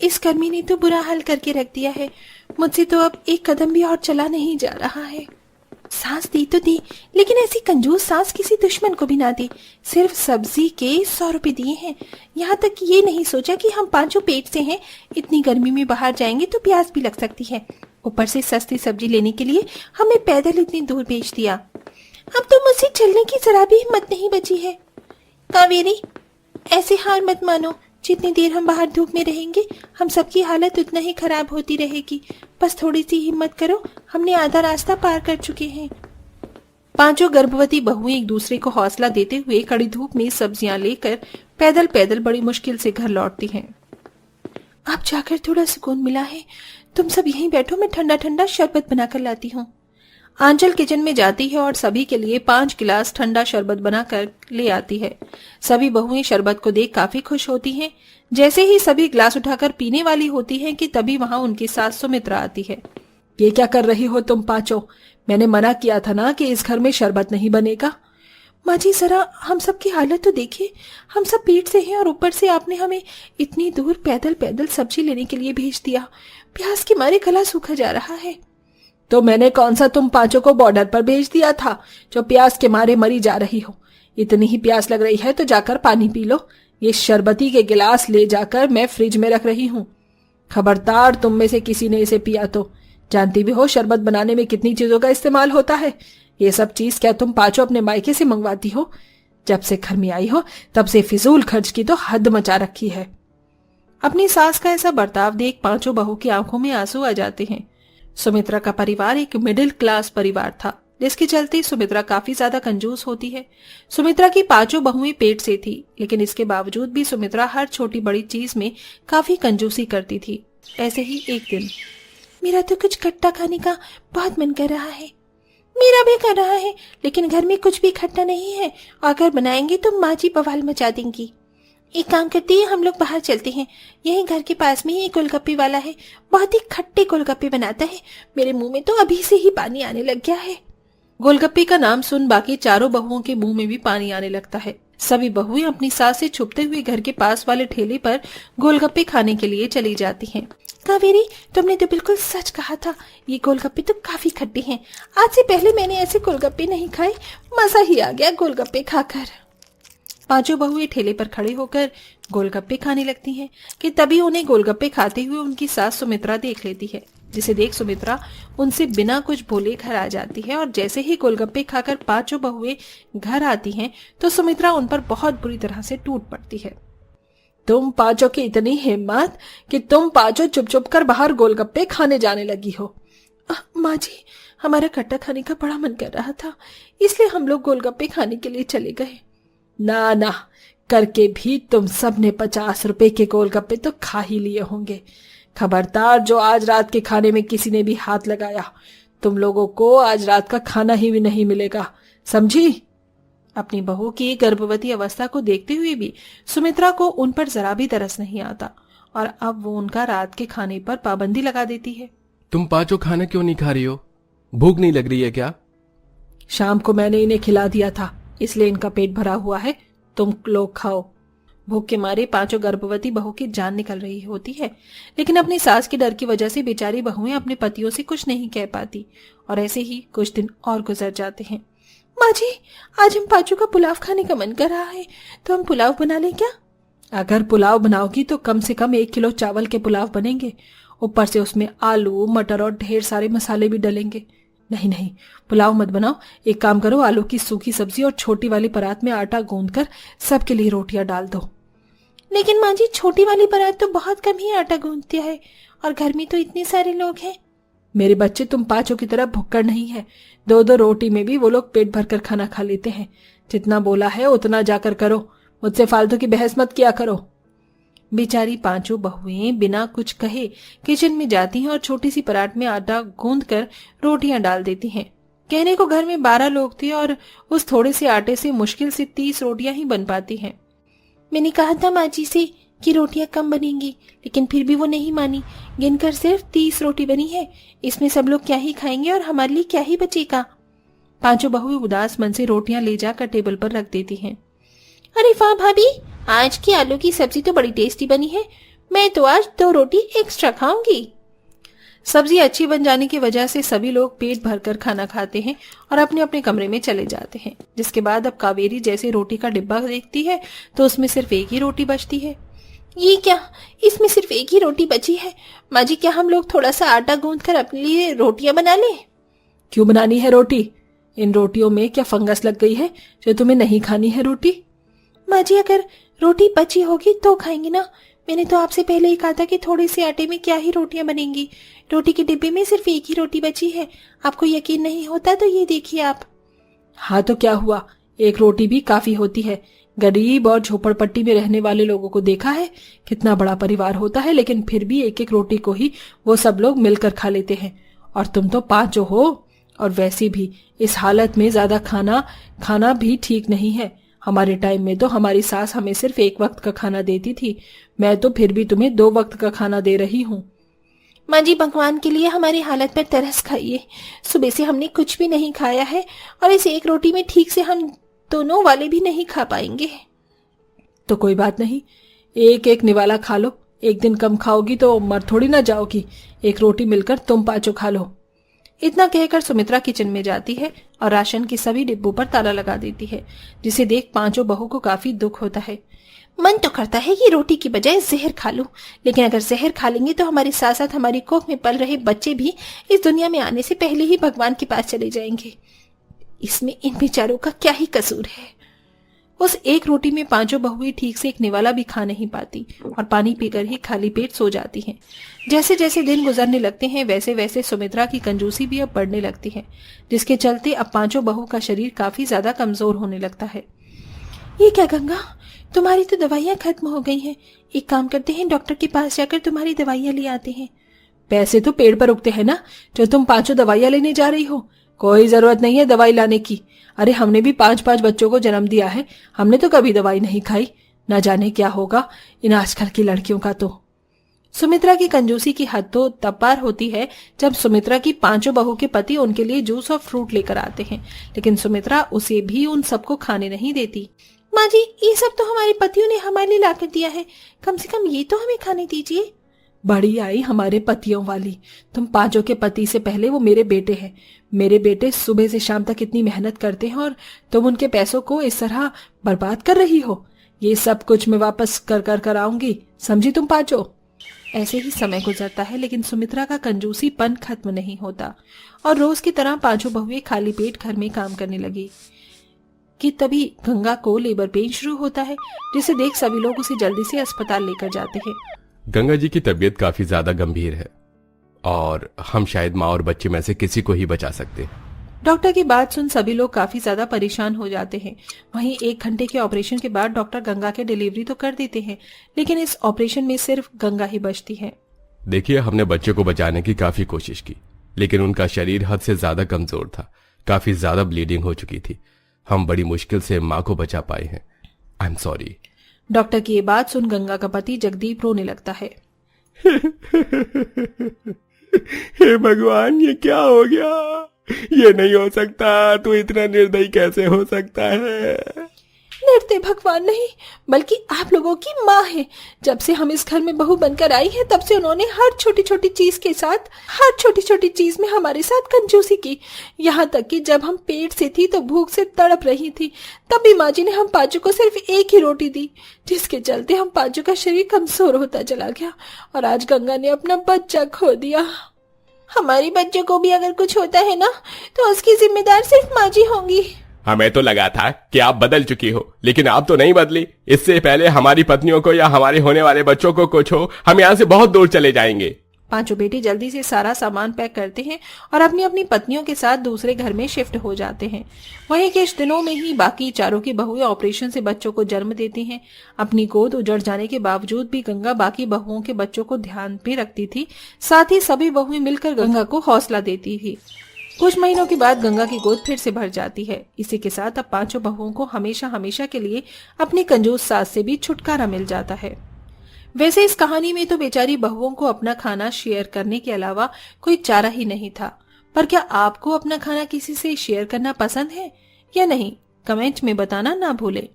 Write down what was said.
इस गर्मी ने तो बुरा हाल करके रख दिया है। मुझसे तो अब एक कदम भी और चला नहीं जा रहा है। सास दी तो दी, लेकिन ऐसी कंजूस सास किसी दुश्मन को भी ना दी। सिर्फ सब्जी के 100 रुपए दिए हैं। यहाँ तक ये नहीं सोचा कि हम 5 पेट से हैं, इतनी गर्मी में बाहर जाएंगे तो प्यास भी लग सकती है। ऊपर से सस्ती सब्जी लेने के लिए हमें पैदल इतनी दूर भेज दिया। अब तो मुझसे चलने की जरा भी हिम्मत नहीं बची है। कावेरी, ऐसे हार मत मानो। जितनी देर हम बाहर धूप में रहेंगे हम सबकी हालत उतना ही खराब होती रहेगी। बस थोड़ी सी हिम्मत करो, हमने आधा रास्ता पार कर चुके हैं। 5 गर्भवती बहुएं एक दूसरे को हौसला देते हुए कड़ी धूप में सब्जियां लेकर पैदल पैदल बड़ी मुश्किल से घर लौटती हैं। अब जाकर थोड़ा सुकून मिला है। तुम सब यहीं बैठो, मैं ठंडा ठंडा शरबत बनाकर लाती हूँ। आंचल किचन में जाती है और सभी के लिए 5 गिलास ठंडा शरबत बनाकर ले आती है। सभी बहुएं शरबत को देख काफी खुश होती हैं। जैसे ही सभी गिलास उठाकर पीने वाली होती हैं कि तभी वहां उनकी सास सुमित्रा आती है। ये क्या कर रही हो तुम पांचों? मैंने मना किया था ना कि इस घर में शरबत नहीं बनेगा। माँ जी, जरा हम सब की हालत तो देखिए। हम सब पेट से हैं और ऊपर से आपने हमें इतनी दूर पैदल पैदल सब्जी लेने के लिए भेज दिया। प्यास के मारे गला सूखा जा रहा है। तो मैंने कौन सा तुम पांचों को बॉर्डर पर भेज दिया था जो प्यास के मारे मरी जा रही हो? इतनी ही प्यास लग रही है तो जाकर पानी पी लो। ये शरबती के गिलास ले जाकर मैं फ्रिज में रख रही हूँ। खबरदार तुम में से किसी ने इसे पिया तो। जानती भी हो शरबत बनाने में कितनी चीजों का इस्तेमाल होता है। ये सब चीज क्या तुम पांचों अपने मायके से मंगवाती हो? जब से घर में आई हो तब से फिजूल खर्च की तो हद मचा रखी है। अपनी सास का ऐसा बर्ताव देख 5 बहू की आंखों में आंसू आ जाते हैं। सुमित्रा का परिवार एक मिडिल क्लास परिवार था, जिसके चलते सुमित्रा काफी ज्यादा कंजूस होती है। सुमित्रा की 5 बहुएं पेट से थी, लेकिन इसके बावजूद भी सुमित्रा हर छोटी बड़ी चीज में काफी कंजूसी करती थी। ऐसे ही एक दिन, मेरा तो कुछ खट्टा खाने का बहुत मन कर रहा है। मेरा भी कर रहा है, लेकिन घर में कुछ भी खट्टा नहीं है। अगर बनाएंगे तो माँ जी बवाल मचा देंगी। एक काम करते हैं, हम लोग बाहर चलते हैं। यही घर के पास में ही एक गोलगप्पे वाला है, बहुत ही खट्टे गोलगप्पे बनाता है। मेरे मुंह में तो अभी से ही पानी आने लग गया है। गोलगप्पे का नाम सुन बाकी 4 बहुओं के मुंह में भी पानी आने लगता है। सभी बहुएं अपनी सास से छुपते हुए घर के पास वाले ठेले पर गोलगप्पे खाने के लिए चली जाती हैं। कावेरी, तुमने तो बिल्कुल सच कहा था। ये गोलगप्पे तो काफी खट्टे हैं। आज से पहले मैंने ऐसे गोलगप्पे नहीं खाए। मजा ही आ गया गोलगप्पे खाकर। 5 बहुएं ठेले पर खड़े होकर गोलगप्पे खाने लगती हैं कि तभी उन्हें गोलगप्पे खाते हुए उनकी सास सुमित्रा देख लेती है, जिसे देख सुमित्रा उनसे बिना कुछ बोले घर आ जाती है। और जैसे ही गोलगप्पे खाकर 5 बहुएं घर आती हैं तो सुमित्रा उन पर बहुत बुरी तरह से टूट पड़ती है। तुम 5 की इतनी हिम्मत कि तुम 5 चुप चुप कर बाहर गोलगप्पे खाने जाने लगी हो। माँ जी, हमारा खट्टा खाने का बड़ा मन कर रहा था, इसलिए हम लोग गोलगप्पे खाने के लिए चले गए। ना ना करके भी तुम सब ने 50 रुपए के गोलगप्पे तो खा ही लिए होंगे। खबरदार, जो आज रात के खाने में किसी ने भी हाथ लगाया, तुम लोगों को आज रात का खाना ही भी नहीं मिलेगा, समझी? अपनी बहू की गर्भवती अवस्था को देखते हुए भी सुमित्रा को उन पर जरा भी तरस नहीं आता और अब वो उनका रात के खाने पर पाबंदी लगा देती है। तुम 5 खाना क्यों नहीं खा रही हो? भूख नहीं लग रही है क्या? शाम को मैंने इन्हें खिला दिया था, इसलिए इनका पेट भरा हुआ है। तुम लोग खाओ। भूख के मारे 5 गर्भवती बहू की जान निकल रही होती है, लेकिन अपनी सास के डर की वजह से बेचारी बहुएं अपने पतियों से कुछ नहीं कह पाती और ऐसे ही कुछ दिन और गुजर जाते हैं। माँ जी, आज हम 5 का पुलाव खाने का मन कर रहा है, तो हम पुलाव बना लें क्या? अगर पुलाव बनाओगी तो कम से कम 1 किलो चावल के पुलाव बनेंगे। ऊपर से उसमें आलू, मटर और ढेर सारे मसाले भी डलेंगे। नहीं नहीं, पुलाव मत बनाओ। एक काम करो, आलू की सूखी सब्जी और छोटी वाली परात में आटा गूंदकर सबके लिए रोटियां डाल दो। लेकिन माँ जी, छोटी वाली परात तो बहुत कम ही आटा गूंदती है और घर में तो इतने सारे लोग हैं। मेरे बच्चे, तुम 5 की तरह भुक्कड़ नहीं है। 2-2 रोटी में भी वो लोग पेट भरकर खाना खा लेते हैं। जितना बोला है उतना जाकर करो, मुझसे फालतू की बहस मत किया करो। बेचारी 5 बहुएं बिना कुछ कहे किचन में जाती हैं और छोटी सी परात में आटा गूंदकर रोटियां डाल देती हैं। कहने को घर में 12 लोग थे और उस थोड़े से आटे से मुश्किल से 30 रोटियां ही बन पाती हैं। मैंने कहा था माँ जी से कि रोटियां कम बनेंगी, लेकिन फिर भी वो नहीं मानी। गिनकर सिर्फ 30 रोटी बनी है। इसमें सब लोग क्या ही खाएंगे और हमारे लिए क्या ही बचेगा। 5 बहुएं उदास मन से रोटियां ले जाकर टेबल पर रख देती हैं। अरे वाह भाभी, आज की आलू की सब्जी तो बड़ी टेस्टी बनी है। मैं तो आज 2 रोटी एक्स्ट्रा खाऊंगी। सब्जी अच्छी बन जाने की वजह से सभी लोग पेट भरकर खाना खाते हैं और अपने अपने कमरे में चले जाते हैं। जिसके बाद अब कावेरी जैसे रोटी का डिब्बा देखती है तो उसमें सिर्फ एक ही रोटी बचती है। ये क्या, इसमें सिर्फ एक ही रोटी बची है। माँ जी, क्या हम लोग थोड़ा सा आटा गूंथ कर अपने लिए रोटियां बना लें? क्यों बनानी है रोटी? इन रोटियों में क्या फंगस लग गई है जो तुम्हें नहीं खानी है रोटी? माँ जी, अगर रोटी बची होगी तो खाएंगे ना। मैंने तो आपसे पहले ही कहा था कि थोड़े से आटे में क्या ही रोटियां बनेंगी। रोटी के डिब्बे में सिर्फ एक ही रोटी बची है। आपको यकीन नहीं होता तो ये देखिए आप। हाँ तो क्या हुआ, एक रोटी भी काफी होती है। गरीब और झोपड़पट्टी में रहने वाले लोगों को देखा है, कितना बड़ा परिवार होता है, लेकिन फिर भी एक एक रोटी को ही वो सब लोग मिलकर खा लेते हैं। और तुम तो 5 हो, और वैसे भी इस हालत में ज्यादा खाना भी ठीक नहीं है। हमारे टाइम में तो हमारी सास हमें सिर्फ एक वक्त का खाना देती थी। मैं तो फिर भी तुम्हें 2 वक्त का खाना दे रही हूँ। माँ जी, भगवान के लिए हमारी हालत पर तरस खाइए। सुबह से हमने कुछ भी नहीं खाया है और इस एक रोटी में ठीक से हम दोनों वाले भी नहीं खा पाएंगे। तो कोई बात नहीं, एक एक निवाला खा लो। एक दिन कम खाओगी तो मर थोड़ी ना जाओगी। एक रोटी मिलकर तुम 5 खा लो। इतना कहकर सुमित्रा किचन में जाती है और राशन के सभी डिब्बों पर ताला लगा देती है, जिसे देख 5 बहू को काफी दुख होता है। मन तो करता है कि रोटी की बजाय जहर खा लूं, लेकिन अगर जहर खा लेंगे तो हमारे साथ साथ हमारी कोख में पल रहे बच्चे भी इस दुनिया में आने से पहले ही भगवान के पास चले जाएंगे। इसमें इन बेचारों का क्या ही कसूर है। उस एक रोटी में 5 बहुएं ठीक से एक निवाला भी खा नहीं पाती और पानी पीकर ही खाली पेट सो जाती हैं। जैसे जैसे दिन गुजरने लगते हैं वैसे वैसे सुमित्रा की कंजूसी भी अब बढ़ने लगती है, जिसके चलते अब 5 बहू का शरीर काफी ज्यादा कमजोर होने लगता है। ये क्या गंगा, तुम्हारी तो दवाइयाँ खत्म हो गई हैं। एक काम करते हैं, डॉक्टर के पास जाकर तुम्हारी दवाइयाँ ले आते हैं। पैसे तो पेड़ पर उगते हैं ना, जो तुम 5 दवाइयाँ लेने जा रही हो। कोई जरूरत नहीं है दवाई लाने की। अरे हमने भी 5 बच्चों को जन्म दिया है, हमने तो कभी दवाई नहीं खाई। न जाने क्या होगा इन आजकल की लड़कियों का तो। सुमित्रा की कंजूसी की हद तो तब पार होती है जब सुमित्रा की 5 बहू के पति उनके लिए जूस और फ्रूट लेकर आते हैं, लेकिन सुमित्रा उसे भी उन सबको खाने नहीं देती। माँ जी, ये सब तो हमारे पतियों ने हमारे लिए लाकर दिया है, कम से कम ये तो हमें खाने दीजिए। बड़ी आई हमारे पतियों वाली। तुम 5 के पति से पहले वो मेरे बेटे हैं। मेरे बेटे सुबह से शाम तक इतनी मेहनत करते हैं और तुम उनके पैसों को इस तरह बर्बाद कर रही हो। ये सब कुछ मैं वापस कर आऊंगी, समझी तुम 5। ऐसे ही समय गुजरता है, लेकिन सुमित्रा का कंजूसीपन खत्म नहीं होता और रोज की तरह 5 बहुएं खाली पेट घर में काम करने लगी कि तभी गंगा को लेबर पेन शुरू होता है, जिसे देख सभी लोग उसे जल्दी से अस्पताल लेकर जाते हैं। गंगा जी की तबीयत काफी ज्यादा गंभीर है और हम शायद माँ और बच्चे में से किसी को ही बचा सकते हैं। डॉक्टर की बात सुन सभी लोग काफी ज्यादा परेशान हो जाते हैं। वहीं 1 घंटे के ऑपरेशन के बाद डॉक्टर गंगा के डिलीवरी तो कर देते हैं, लेकिन इस ऑपरेशन में सिर्फ गंगा ही बचती है। देखिए, हमने बच्चे को बचाने की काफी कोशिश की, लेकिन उनका शरीर हद से ज्यादा कमजोर था। काफी ज्यादा ब्लीडिंग हो चुकी थी। हम बड़ी मुश्किल से माँ को बचा पाए हैं। I am sorry. डॉक्टर की ये बात सुन गंगा का पति जगदीप रोने लगता है। हे भगवान, ये क्या हो गया? ये नहीं हो सकता। तू इतना निर्दयी कैसे हो सकता है? निर्दयी भगवान नहीं, बल्कि आप लोगों की माँ है। जब से हम इस घर में बहू बनकर आई है, तब से उन्होंने हर छोटी छोटी चीज के साथ, हर छोटी छोटी चीज में हमारे साथ कंजूसी की। यहाँ तक कि जब हम पेट से थी तो भूख से तड़प रही थी, तब भी माँ जी ने हम 5 को सिर्फ एक ही रोटी दी, जिसके चलते हम 5 का शरीर कमजोर होता चला गया और आज गंगा ने अपना बच्चा खो दिया। हमारी बच्चे को भी अगर कुछ होता है ना, तो उसकी जिम्मेदार सिर्फ माँ जी होंगी। हमें तो लगा था कि आप बदल चुकी हो, लेकिन आप तो नहीं बदली। इससे पहले हमारी पत्नियों को या हमारे होने वाले बच्चों को कुछ हो, हम यहाँ से बहुत दूर चले जाएंगे। 5 बेटे जल्दी से सारा सामान पैक करते हैं और अपनी अपनी पत्नियों के साथ दूसरे घर में शिफ्ट हो जाते हैं। वहीं कुछ दिनों में ही बाकी चारों की बहुएं ऑपरेशन से बच्चों को जन्म देती हैं। अपनी गोद उजड़ जाने के बावजूद भी गंगा बाकी बहुओं के बच्चों को ध्यान पे रखती थी। साथ ही सभी बहुएं मिलकर गंगा को हौसला देती थी। कुछ महीनों के बाद गंगा की गोद फिर से भर जाती है। इसी के साथ अब 5 बहुओं को हमेशा हमेशा के लिए अपनी कंजूस सास से भी छुटकारा मिल जाता है। वैसे इस कहानी में तो बेचारी बहुओं को अपना खाना शेयर करने के अलावा कोई चारा ही नहीं था। पर क्या आपको अपना खाना किसी से शेयर करना पसंद है या नहीं? कमेंट में बताना ना भूलें।